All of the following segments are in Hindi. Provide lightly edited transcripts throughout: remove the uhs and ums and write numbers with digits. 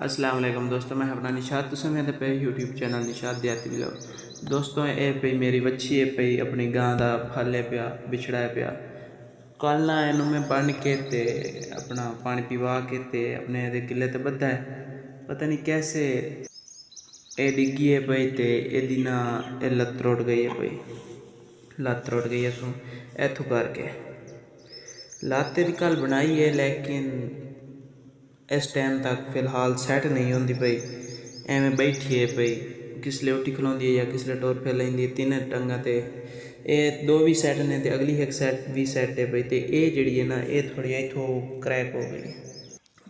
अस्सलाम वालेकुम दोस्तों, मैं अपना निशाद तुसें मेरे पे यूट्यूब चैनल निशाद देहाती व्लॉग। दोस्तों ये पई मेरी बच्ची है पई अपनी गां दा फल पिया बिछड़ा है पिया। कल ना इनू मैं बन के ते अपना पानी पिवा के ते अपने किले ते बद्धा है। पता नहीं कैसे ये डिग्गी है पई ते एदी ना ये लत्त त्रुट गई है पई, लत्त त्रुट गई है सो इथों करके लत्त दी कल बनाई है, लेकिन इस टाइम तक फिलहाल सैट नहीं होती पई। एवें बैठी है पई, किसले उठी खलोंदी है या किसले टोर फिर लेंदी है। तीन टंगा ते ये दो भी सैट ने ते अगली एक सैट भी सैट है पई। ते ये जिहड़ी है ना ये थोड़ी इथों क्रैक हो गई।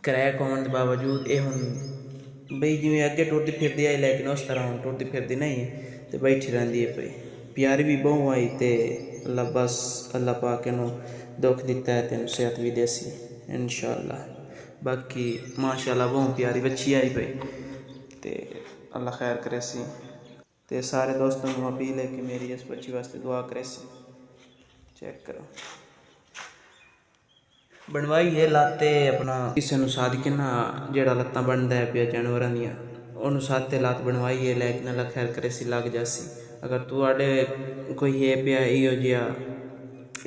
क्रैक होने के बावजूद ये हुण बई जिवें अगे टुरदी फिरदी आई, लेकिन उस तरह हुण टुरदी फिरदी नहीं है ते बैठी रहिंदी है पई। प्यारी भी बहु आई ते अल्लाह बस अल्लाह पाक इनू दुख दिता है ते सेहत भी देसी इंशाअल्लाह। बाकी माशाल्लाह बहुत प्यारी बच्ची आई पई ते अल्लाह खैर करे सी। ते सारे दोस्तों को अपील है कि मेरी इस बच्ची वास्ते दुआ करे सी। चेक करो बनवाई है लाते अपना किसी नू साध के ना जेड़ा लत्तां बनता है पिया जानवरां दियां उन्होंने साथे लात बनवाई है, लेकिन अल्लाह खैर करे सी लग जासी। अगर तुहाडे कोई है पिया इहो जिहा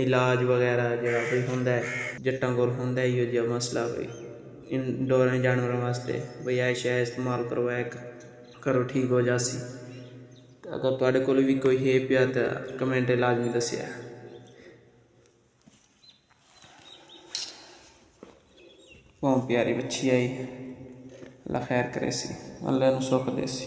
इलाज वगैरह जो कोई होंदा है जट्टां कोल होंदा है इहो जिहा मसला कोई इन डोरें जानवरों वास्ते बई ऐ शै इस्तेमाल करवाया करो ठीक हो जासी। तो अगर तुहाडे कोल भी कोई है पिया तो कमेंट लाजमी दस्सिया। बहुत प्यारी बच्ची आई, अल्लाह खैर करे सी, अल्लाह नू सुख देसी।